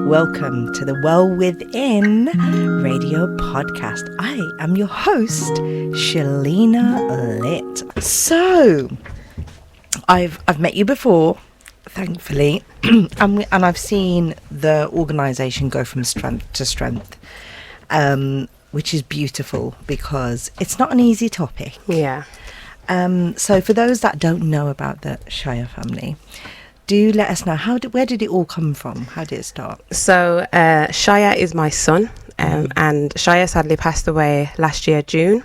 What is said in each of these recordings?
Welcome to the Well Within radio podcast. I am your host, Chyna Lit. So, I've met you before, thankfully, and I've seen the organisation go from strength to strength, which is beautiful because it's not an easy topic. Yeah. So for those that don't know about the Shia family, do let us know, where did it all come from? How did it start? So Shia is my son, and Shia sadly passed away last year, June.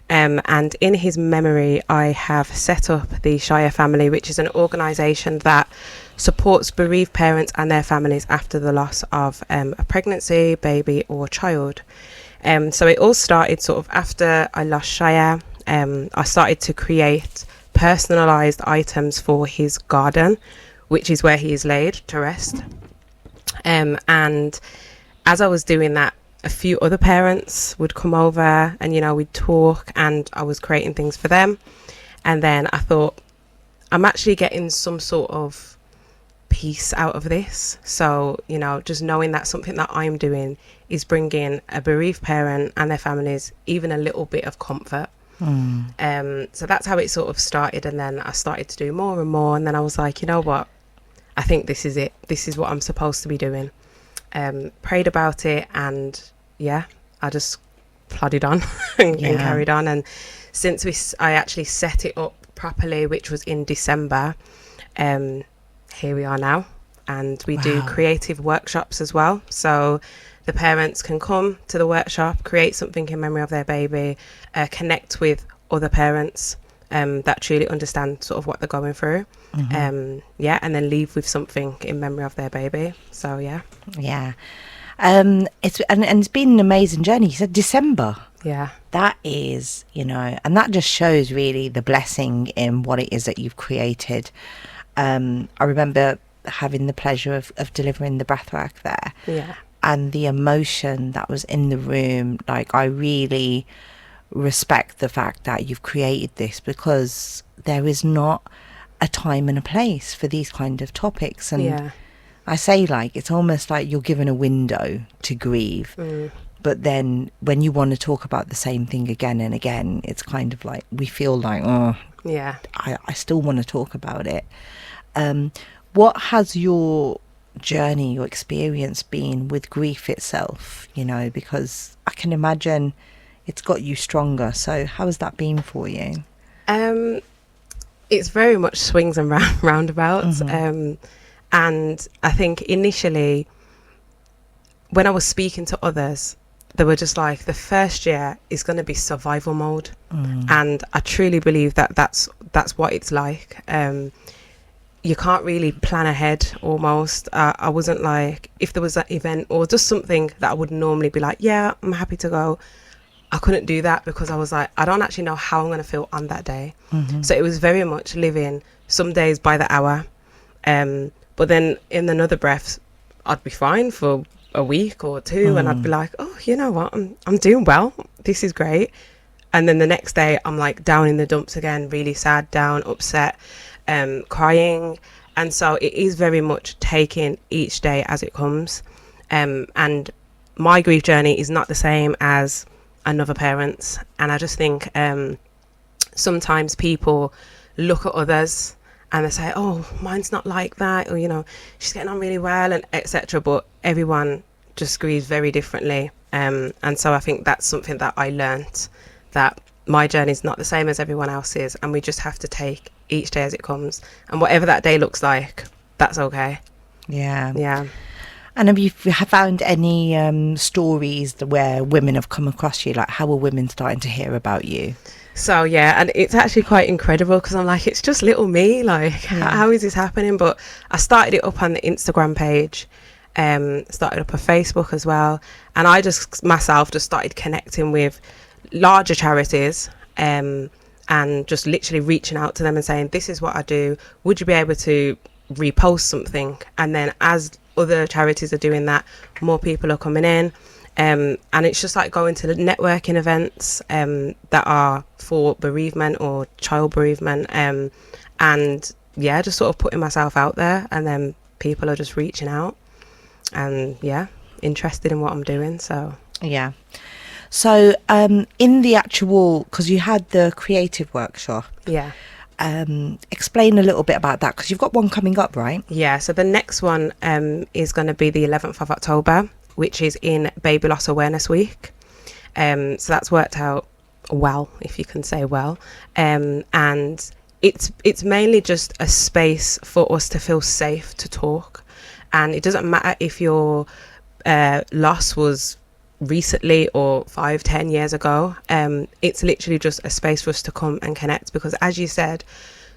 And in his memory, I have set up the Shia Family, which is an organisation that supports bereaved parents and their families after the loss of a pregnancy, baby or child. So it all started sort of after I lost Shia. I started to create personalised items for his garden, which is where he is laid to rest. And as I was doing that, a few other parents would come over and, you know, we'd talk, and I was creating things for them. And then I thought, I'm actually getting some sort of peace out of this. So, you know, just knowing that something that I'm doing is bringing a bereaved parent and their families even a little bit of comfort. So that's how it sort of started, and then I started to do more and more, and then I was like, you know what, I think this is it, this is what I'm supposed to be doing. Prayed about it, and yeah, I just plodded on and carried on. And since I actually set it up properly, which was in December, here we are now, and we do creative workshops as well. So the parents can come to the workshop, create something in memory of their baby, connect with other parents that truly understand sort of what they're going through, and then leave with something in memory of their baby. So it's been an amazing journey. You said December. Yeah, that is, you know, and that just shows really the blessing in what it is that you've created. I remember having the pleasure of delivering the breathwork there. Yeah. And the emotion that was in the room, like, I really respect the fact that you've created this, because there is not a time and a place for these kind of topics. And I say, like, it's almost like you're given a window to grieve. But then when you want to talk about the same thing again and again, it's kind of like we feel like, I still want to talk about it. What has your journey, your experience been with grief itself, you know, because I can imagine it's got you stronger. So how has that been for you? It's very much swings and roundabouts. And I think initially when I was speaking to others, they were just like, the first year is going to be survival mode. And I truly believe that that's what it's like. You can't really plan ahead almost. I wasn't like, if there was an event or just something that I would normally be like, yeah, I'm happy to go, I couldn't do that, because I was like, I don't actually know how I'm going to feel on that day. So it was very much living some days by the hour. But then in another breath, I'd be fine for a week or two, and I'd be like, oh, you know what, I'm doing well. This is great. And then the next day I'm like down in the dumps again, really sad, down, upset, crying. And so it is very much taking each day as it comes. And my grief journey is not the same as another parent's. And I just think sometimes people look at others and they say, oh, mine's not like that, or, you know, she's getting on really well, and etc. But everyone just grieves very differently. And so I think that's something that I learnt, that my journey is not the same as everyone else's, and we just have to take each day as it comes, and whatever that day looks like, that's okay. Yeah. And have you found any stories where women have come across you? Like, how are women starting to hear about you? So and it's actually quite incredible, because I'm like, it's just little me, like, how is this happening? But I started it up on the Instagram page, started up a Facebook as well, and I just myself just started connecting with larger charities, and just literally reaching out to them and saying, this is what I do, would you be able to repost something? And then as other charities are doing that, more people are coming in, and it's just like going to the networking events that are for bereavement or child bereavement, and just sort of putting myself out there, and then people are just reaching out. and yeah, interested in what I'm doing. So Yeah. So in the actual, because you had the creative workshop, yeah. explain a little bit about that, because you've got one coming up, right? Yeah, so the next one is going to be the 11th of October, which is in Baby Loss Awareness Week. So that's worked out well, if you can say well. And it's mainly just a space for us to feel safe to talk. And it doesn't matter if your loss was recently or 5-10 years ago. It's literally just a space for us to come and connect, because as you said,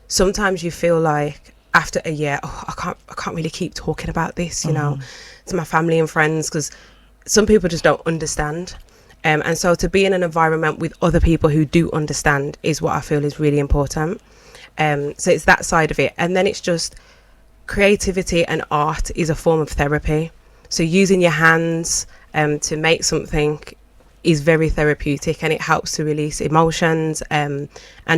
sometimes you feel like after a year, I can't really keep talking about this, you know, to my family and friends, because some people just don't understand. And so to be in an environment with other people who do understand is what I feel is really important. So it's that side of it. And then it's just creativity and art is a form of therapy. So using your hands to make something is very therapeutic, and it helps to release emotions and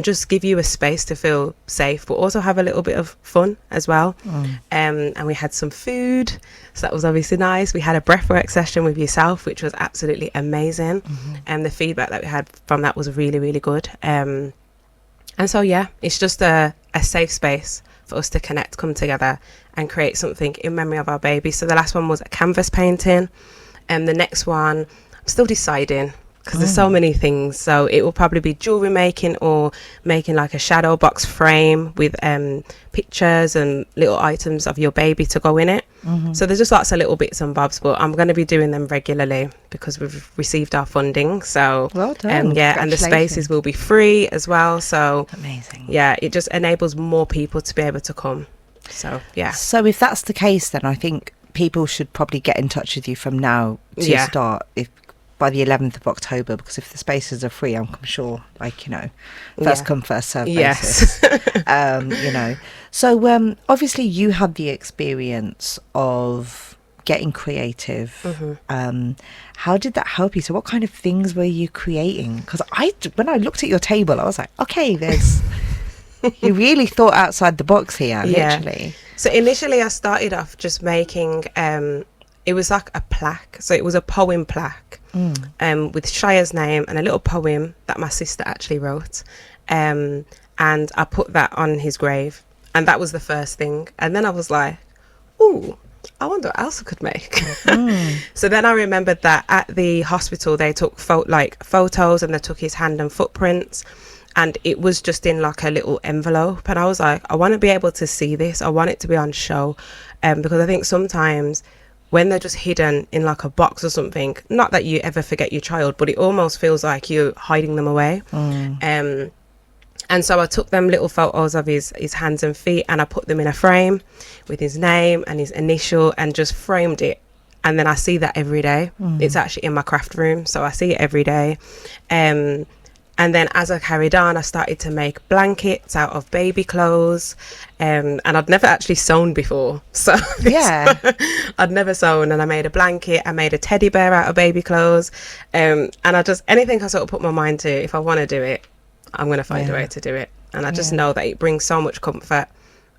just give you a space to feel safe, but also have a little bit of fun as well. And we had some food, so that was obviously nice. We had a breathwork session with yourself, which was absolutely amazing, and the feedback that we had from that was really, really good. And so yeah, it's just a safe space for us to connect, come together and create something in memory of our baby. So the last one was a canvas painting, and the next one I'm still deciding, because there's so many things. So it will probably be jewelry making, or making like a shadow box frame with pictures and little items of your baby to go in it. So there's just lots of little bits and bobs, but I'm going to be doing them regularly because we've received our funding. So well done. Yeah, and the spaces will be free as well. So amazing. Yeah, it just enables more people to be able to come. So yeah. So if that's the case, then I think people should probably get in touch with you from now to start, if by the 11th of October, because if the spaces are free, I'm sure, like, you know, first come, first serve basis. You know, so obviously you had the experience of getting creative. How did that help you? So what kind of things were you creating? Because when I looked at your table, I was like, okay, there's you really thought outside the box here, literally. So initially I started off just making it was like a plaque. So it was a poem plaque with Shia's name and a little poem that my sister actually wrote. And I put that on his grave. And that was the first thing. And then I was like, ooh, I wonder what else I could make. So then I remembered that at the hospital, they took photos, and they took his hand and footprints. And it was just in like a little envelope. And I was like, I want to be able to see this. I want it to be on show. Because I think sometimes when they're just hidden in like a box or something, not that you ever forget your child, but it almost feels like you're hiding them away. And so I took them little photos of his hands and feet, and I put them in a frame with his name and his initial, and just framed it. And then I see that every day. It's actually in my craft room, so I see it every day. And then as I carried on, I started to make blankets out of baby clothes. And I'd never actually sewn before. So yeah, I'd never sewn. And I made a blanket. I made a teddy bear out of baby clothes. And I just, anything I sort of put my mind to, if I want to do it, I'm going to find a way to do it. And I just know that it brings so much comfort,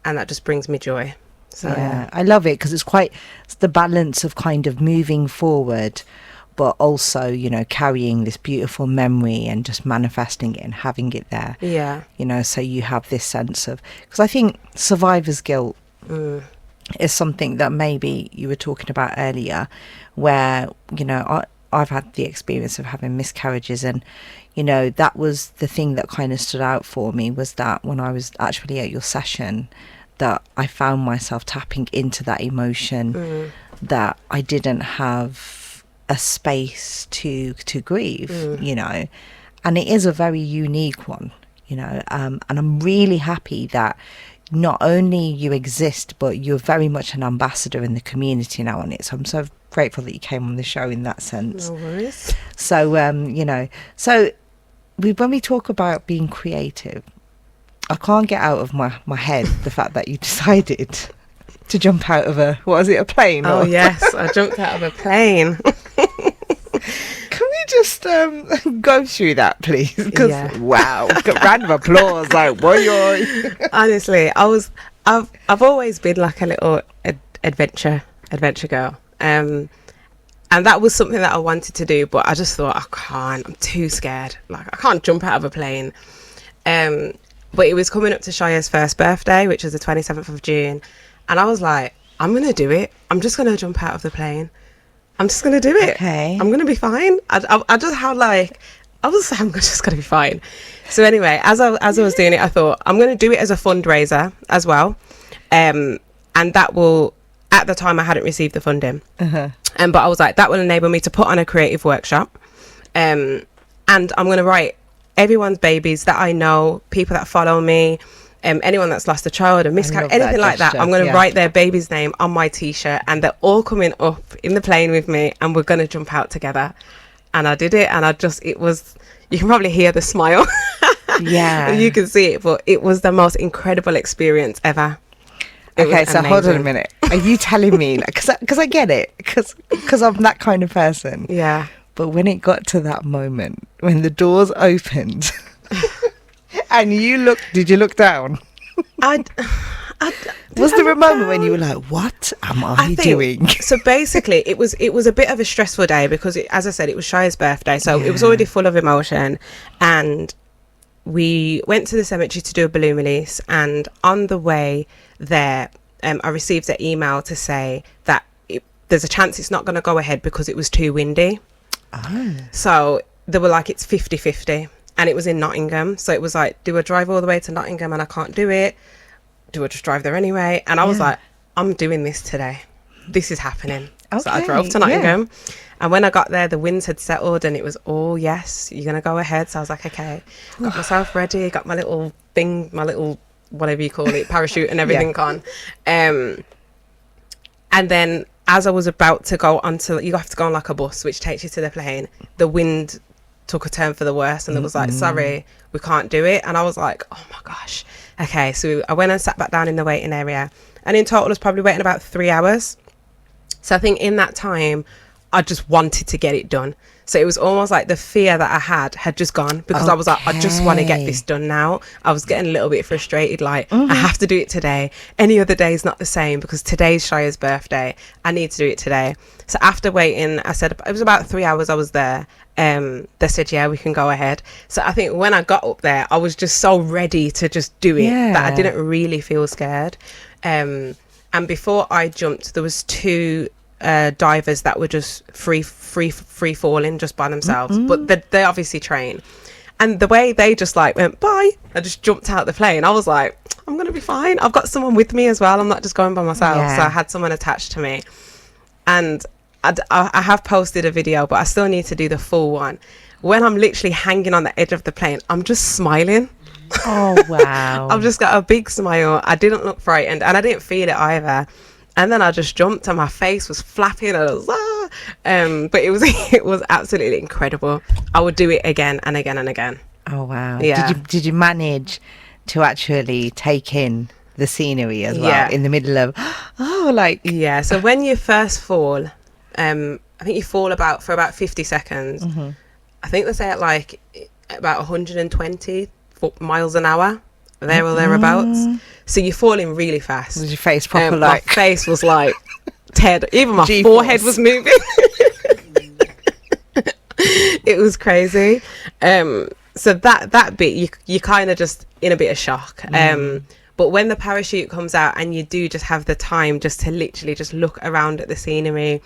and that just brings me joy. So yeah, I love it, because it's the balance of kind of moving forward, but also, you know, carrying this beautiful memory and just manifesting it and having it there. Yeah. You know, so you have this sense of, because I think survivor's guilt is something that maybe you were talking about earlier, where, you know, I've had the experience of having miscarriages, and, you know, that was the thing that kind of stood out for me, was that when I was actually at your session, that I found myself tapping into that emotion that I didn't have a space to grieve, you know, and it is a very unique one, you know, and I'm really happy that not only you exist, but you're very much an ambassador in the community now on it. So I'm so grateful that you came on the show in that sense. No worries. So you know, so when we talk about being creative, I can't get out of my head the fact that you decided to jump out of a plane? Oh yes, I jumped out of a plane. Can we just go through that, please? Because wow, round of applause, like boy. Honestly, I've always been like a little adventure girl. And that was something that I wanted to do, but I just thought, I can't, I'm too scared. Like, I can't jump out of a plane. But it was coming up to Shia's first birthday, which was the 27th of June. And I was like, I'm going to do it. I'm just going to jump out of the plane. I'm just going to do it. Okay. I'm going to be fine. I just had like, I'm just going to be fine. So anyway, as I was doing it, I thought, I'm going to do it as a fundraiser as well. And that will, at the time I hadn't received the funding. But I was like, that will enable me to put on a creative workshop. And I'm going to write everyone's babies that I know, people that follow me, anyone that's lost a child, a miscarriage, anything like that. I'm going to write their baby's name on my t-shirt, and they're all coming up in the plane with me, and we're going to jump out together. And I did it, and it was, you can probably hear the smile. Yeah. You can see it, but it was the most incredible experience ever. Okay, so hold on a minute. Are you telling me, like, because I get it, because I'm that kind of person. Yeah. But when it got to that moment, when the doors opened, and did you look down? Was there a moment when you were like, what am I doing? So basically, it was a bit of a stressful day because, as I said, it was Shia's birthday. So it was already full of emotion. And we went to the cemetery to do a balloon release. And on the way there, I received an email to say that there's a chance it's not going to go ahead because it was too windy. Oh. So they were like, it's 50-50. And it was in Nottingham. So it was like, do I drive all the way to Nottingham and I can't do it? Do I just drive there anyway? And I was like, I'm doing this today. This is happening. Okay, so I drove to Nottingham. And when I got there, the winds had settled and it was all, yes, you're going to go ahead. So I was like, okay, got myself ready, got my little thing, my little, whatever you call it, parachute and everything on. And then as I was about to go onto, you have to go on like a bus, which takes you to the plane, the wind took a turn for the worse, and it was like, sorry, we can't do it. And I was like, oh my gosh. Okay, so I went and sat back down in the waiting area, and in total I was probably waiting about 3 hours. So I think in that time I just wanted to get it done. So it was almost like the fear that I had just gone, because I was like, I just want to get this done now. I was getting a little bit frustrated, like, I have to do it today. Any other day is not the same, because today's Shia's birthday. I need to do it today. So after waiting, I said, it was about 3 hours I was there. They said, yeah, we can go ahead. So I think when I got up there, I was just so ready to just do it that I didn't really feel scared. And before I jumped, there was two divers that were just free falling just by themselves, but they obviously train. And the way they just like went bye, I just jumped out the plane. I was like, I'm gonna be fine. I've got someone with me as well. I'm not just going by myself. So I had someone attached to me, and I have posted a video, but I still need to do the full one. When I'm literally hanging on the edge of the plane, I'm just smiling. Oh wow. I've just got a big smile. I didn't look frightened, and I didn't feel it either. And then I just jumped, and my face was flapping, and I was but it was absolutely incredible. I would do it again and again and again. Oh wow. Yeah. Did you manage to actually take in the scenery as well in the middle of so when you first fall, I think you fall for about 50 seconds. I think they say at like about 120 miles an hour, there or thereabouts. So you're falling really fast. Was your face proper My face was like Ted. Even my forehead was moving. It was crazy. So that bit, you kind of just in a bit of shock. But when the parachute comes out and you do just have the time just to literally just look around at the scenery,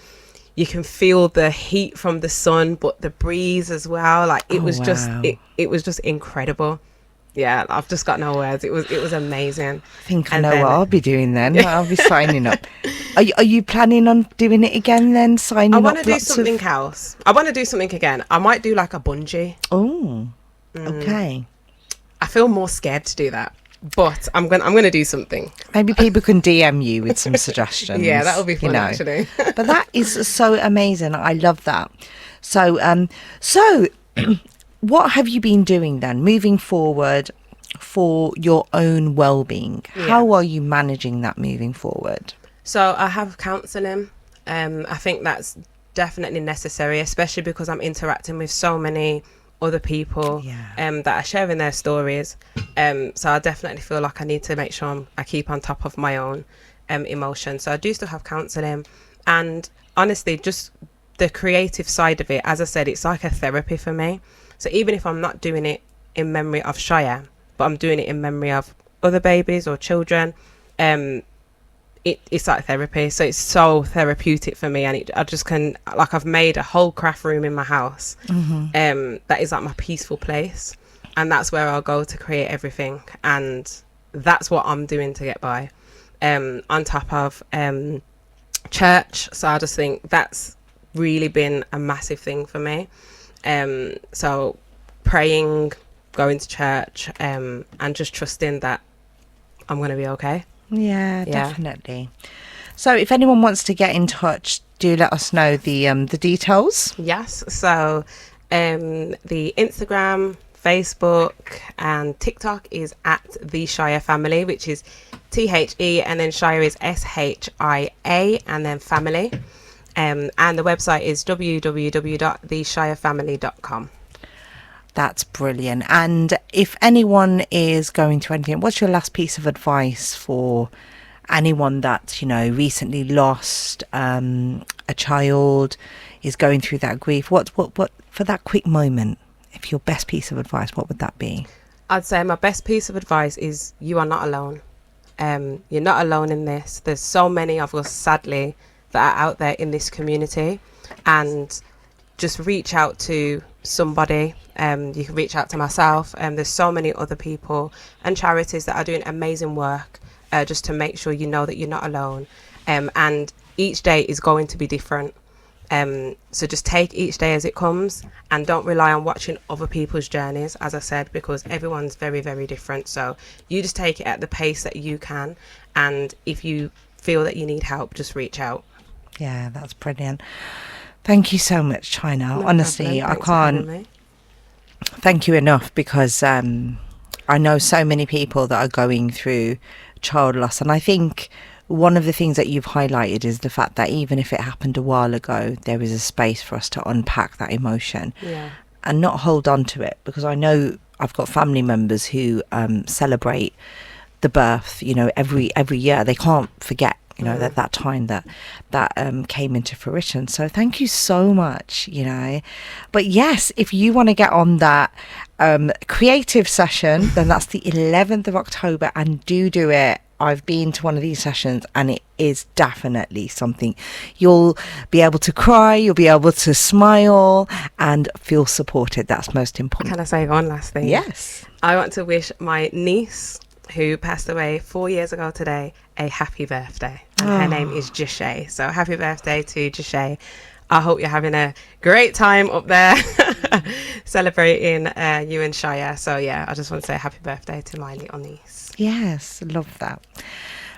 you can feel the heat from the sun, but the breeze as well. Like it was just incredible. Yeah, I've just got no words. It was amazing. I think I know what I'll be doing then. I'll be signing up. Are you planning on doing it again then? I want to do something else. I want to do something again. I might do like a bungee. Oh, okay. I feel more scared to do that, but I'm gonna do something. Maybe people can DM you with some suggestions. Yeah, that'll be fun actually. But that is so amazing. I love that. So what have you been doing then, moving forward, for your own well-being? How are you managing that moving forward? So I have counselling. I think that's definitely necessary, especially because I'm interacting with so many other people that are sharing their stories. So I definitely feel like I need to make sure I keep on top of my own emotions. So I do still have counselling. And honestly, just the creative side of it, as I said, it's like a therapy for me. So even if I'm not doing it in memory of Shia, but I'm doing it in memory of other babies or children, it's like therapy. So it's so therapeutic for me, and I just can, like, I've made a whole craft room in my house, that is like my peaceful place, and that's where I'll go to create everything, and that's what I'm doing to get by, on top of church. So I just think that's really been a massive thing for me. So praying, going to church, and just trusting that I'm going to be okay. Yeah, definitely. So if anyone wants to get in touch, do let us know the details. Yes. So the Instagram, Facebook and TikTok is at the Shia Family, which is THE, and then Shia is SHIA, and then family. And the website is www.theshiafamily.com. That's brilliant. And if anyone is going through anything, what's your last piece of advice for anyone that, you know, recently lost a child, is going through that grief? What for that quick moment, if your best piece of advice, what would that be? I'd say my best piece of advice is you are not alone. You're not alone in this. There's so many of us, sadly, that are out there in this community, and just reach out to somebody. You can reach out to myself, and there's so many other people and charities that are doing amazing work, just to make sure you know that you're not alone. And each day is going to be different. So just take each day as it comes, and don't rely on watching other people's journeys, as I said, because everyone's very, very different. So you just take it at the pace that you can, and if you feel that you need help, just reach out. Yeah, that's brilliant. Thank you so much, Chyna. No Honestly, problem. I Thanks for having can't me. thank you enough, because I know so many people that are going through child loss, and I think one of the things that you've highlighted is the fact that even if it happened a while ago, there is a space for us to unpack that emotion, Yeah. and not hold on to it, because I know I've got family members who celebrate the birth, you know, every year. They can't forget, you know, that time that came into fruition. So thank you so much, you know. But yes, if you want to get on that creative session, then that's the 11th of October, and do it. I've been to one of these sessions, and it is definitely something. You'll be able to cry, you'll be able to smile and feel supported. That's most important. Can I say one last thing? Yes. I want to wish my niece, who passed away 4 years ago today, a happy birthday. And her name is Jishay. So happy birthday to Jishay. I hope you're having a great time up there celebrating you and Shia. So yeah, I just want to say happy birthday to my little niece. Yes, love that.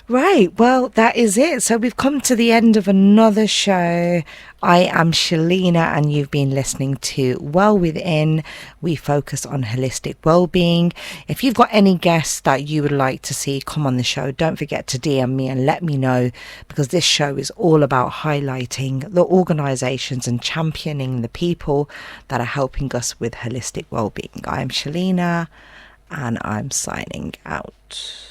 Right, well, that is it. So we've come to the end of another show. I am Shalina, and you've been listening to Well Within. We focus on holistic well-being. If you've got any guests that you would like to see come on the show, don't forget to DM me and let me know, because this show is all about highlighting the organisations and championing the people that are helping us with holistic well-being. I am Shalina, and I'm signing out.